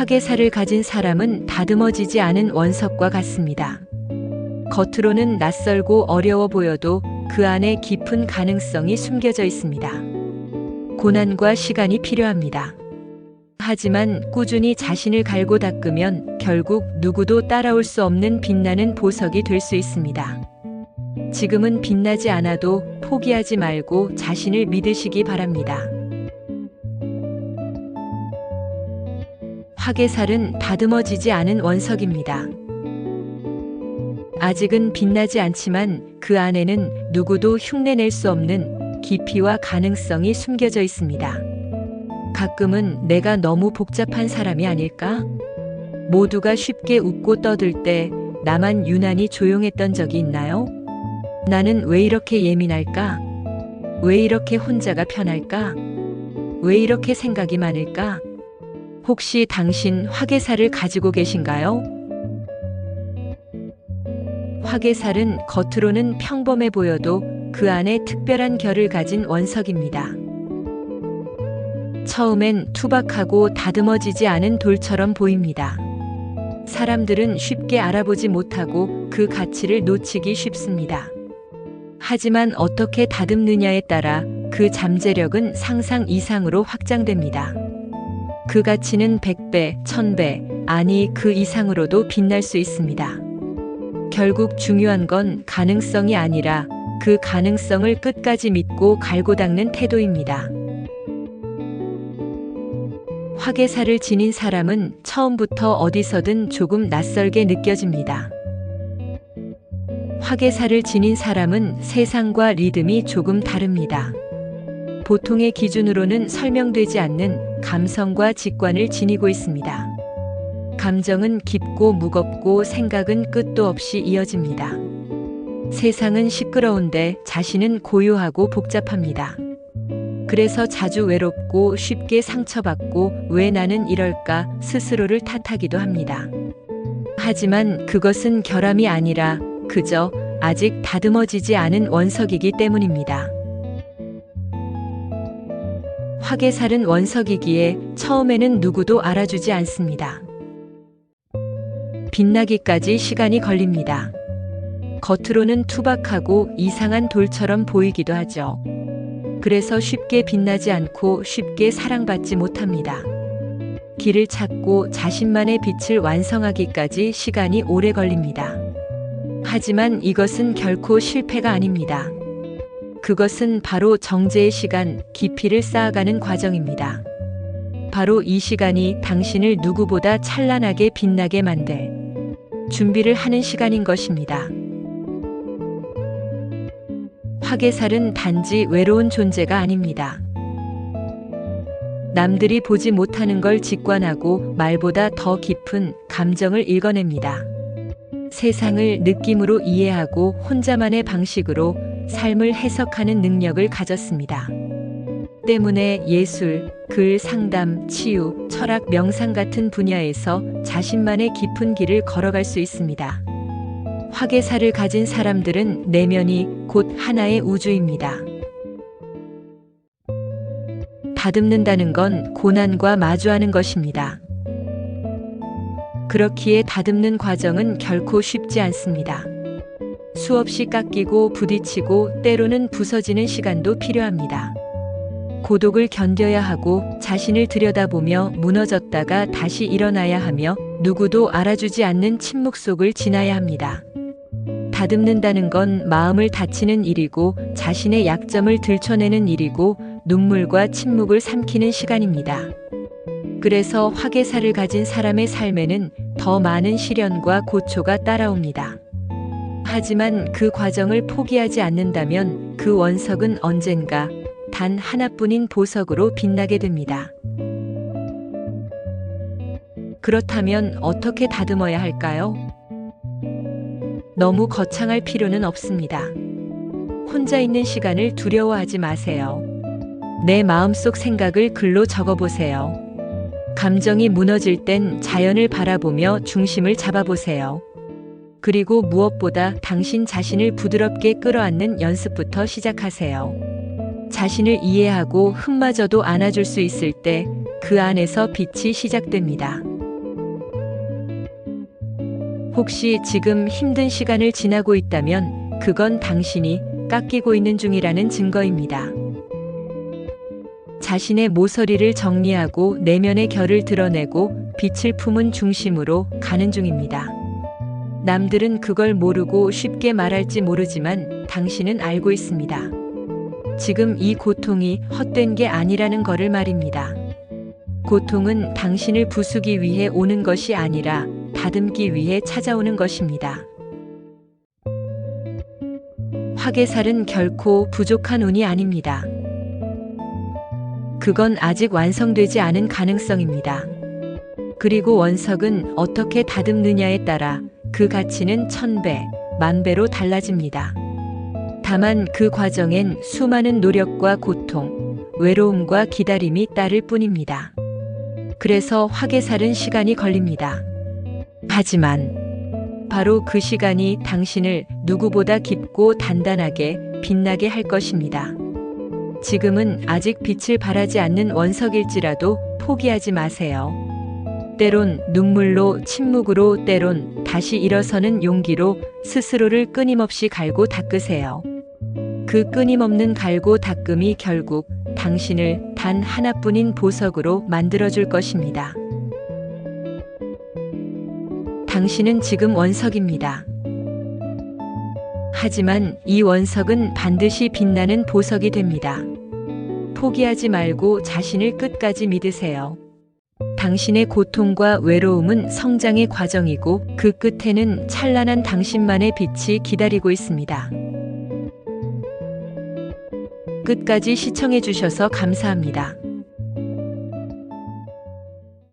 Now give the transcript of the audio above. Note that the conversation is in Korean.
화개살을 가진 사람은 다듬어지지 않은 원석과 같습니다. 겉으로는 낯설고 어려워 보여도 그 안에 깊은 가능성이 숨겨져 있습니다. 고난과 시간이 필요합니다. 하지만 꾸준히 자신을 갈고 닦으면 결국 누구도 따라올 수 없는 빛나는 보석이 될 수 있습니다. 지금은 빛나지 않아도 포기하지 말고 자신을 믿으시기 바랍니다. 화개살은 다듬어지지 않은 원석입니다. 아직은 빛나지 않지만 그 안에는 누구도 흉내낼 수 없는 깊이와 가능성이 숨겨져 있습니다. 가끔은 내가 너무 복잡한 사람이 아닐까? 모두가 쉽게 웃고 떠들 때 나만 유난히 조용했던 적이 있나요? 나는 왜 이렇게 예민할까? 왜 이렇게 혼자가 편할까? 왜 이렇게 생각이 많을까? 혹시 당신 화개살을 가지고 계신가요? 화개살은 겉으로는 평범해 보여도 그 안에 특별한 결을 가진 원석입니다. 처음엔 투박하고 다듬어지지 않은 돌처럼 보입니다. 사람들은 쉽게 알아보지 못하고 그 가치를 놓치기 쉽습니다. 하지만 어떻게 다듬느냐에 따라 그 잠재력은 상상 이상으로 확장됩니다. 그 가치는 100배, 1000배, 아니 그 이상으로도 빛날 수 있습니다. 결국 중요한 건 가능성이 아니라 그 가능성을 끝까지 믿고 갈고 닦는 태도입니다. 화개살을 지닌 사람은 처음부터 어디서든 조금 낯설게 느껴집니다. 화개살을 지닌 사람은 세상과 리듬이 조금 다릅니다. 보통의 기준으로는 설명되지 않는 감성과 직관을 지니고 있습니다. 감정은 깊고 무겁고 생각은 끝도 없이 이어집니다. 세상은 시끄러운데 자신은 고요하고 복잡합니다. 그래서 자주 외롭고 쉽게 상처받고 왜 나는 이럴까 스스로를 탓하기도 합니다. 하지만 그것은 결함이 아니라 그저 아직 다듬어지지 않은 원석이기 때문입니다. 화개살은 원석이기에 처음에는 누구도 알아주지 않습니다. 빛나기까지 시간이 걸립니다. 겉으로는 투박하고 이상한 돌처럼 보이기도 하죠. 그래서 쉽게 빛나지 않고 쉽게 사랑받지 못합니다. 길을 찾고 자신만의 빛을 완성하기까지 시간이 오래 걸립니다. 하지만 이것은 결코 실패가 아닙니다. 그것은 바로 정제의 시간, 깊이를 쌓아가는 과정입니다. 바로 이 시간이 당신을 누구보다 찬란하게 빛나게 만들 준비를 하는 시간인 것입니다. 화개살은 단지 외로운 존재가 아닙니다. 남들이 보지 못하는 걸 직관하고 말보다 더 깊은 감정을 읽어냅니다. 세상을 느낌으로 이해하고 혼자만의 방식으로 삶을 해석하는 능력을 가졌습니다. 때문에 예술, 글, 상담, 치유, 철학, 명상 같은 분야에서 자신만의 깊은 길을 걸어갈 수 있습니다. 화개살을 가진 사람들은 내면이 곧 하나의 우주입니다. 다듬는다는 건 고난과 마주하는 것입니다. 그렇기에 다듬는 과정은 결코 쉽지 않습니다. 수없이 깎이고 부딪히고 때로는 부서지는 시간도 필요합니다. 고독을 견뎌야 하고 자신을 들여다보며 무너졌다가 다시 일어나야 하며 누구도 알아주지 않는 침묵 속을 지나야 합니다. 다듬는다는 건 마음을 다치는 일이고 자신의 약점을 들춰내는 일이고 눈물과 침묵을 삼키는 시간입니다. 그래서 화개살을 가진 사람의 삶에는 더 많은 시련과 고초가 따라옵니다. 하지만 그 과정을 포기하지 않는다면 그 원석은 언젠가 단 하나뿐인 보석으로 빛나게 됩니다. 그렇다면 어떻게 다듬어야 할까요? 너무 거창할 필요는 없습니다. 혼자 있는 시간을 두려워하지 마세요. 내 마음속 생각을 글로 적어보세요. 감정이 무너질 땐 자연을 바라보며 중심을 잡아보세요. 그리고 무엇보다 당신 자신을 부드럽게 끌어안는 연습부터 시작하세요. 자신을 이해하고 흠마저도 안아줄 수 있을 때 그 안에서 빛이 시작됩니다. 혹시 지금 힘든 시간을 지나고 있다면 그건 당신이 깎이고 있는 중이라는 증거입니다. 자신의 모서리를 정리하고 내면의 결을 드러내고 빛을 품은 중심으로 가는 중입니다. 남들은 그걸 모르고 쉽게 말할지 모르지만 당신은 알고 있습니다. 지금 이 고통이 헛된 게 아니라는 것을 말입니다. 고통은 당신을 부수기 위해 오는 것이 아니라 다듬기 위해 찾아오는 것입니다. 화개살은 결코 부족한 운이 아닙니다. 그건 아직 완성되지 않은 가능성입니다. 그리고 원석은 어떻게 다듬느냐에 따라 그 가치는 1000배, 10,000배로 달라집니다. 다만 그 과정엔 수많은 노력과 고통, 외로움과 기다림이 따를 뿐입니다. 그래서 화개살은 시간이 걸립니다. 하지만 바로 그 시간이 당신을 누구보다 깊고 단단하게 빛나게 할 것입니다. 지금은 아직 빛을 발하지 않는 원석일지라도 포기하지 마세요. 때론 눈물로, 침묵으로, 때론 다시 일어서는 용기로 스스로를 끊임없이 갈고 닦으세요. 그 끊임없는 갈고 닦음이 결국 당신을 단 하나뿐인 보석으로 만들어줄 것입니다. 당신은 지금 원석입니다. 하지만 이 원석은 반드시 빛나는 보석이 됩니다. 포기하지 말고 자신을 끝까지 믿으세요. 당신의 고통과 외로움은 성장의 과정이고 그 끝에는 찬란한 당신만의 빛이 기다리고 있습니다. 끝까지 시청해 주셔서 감사합니다.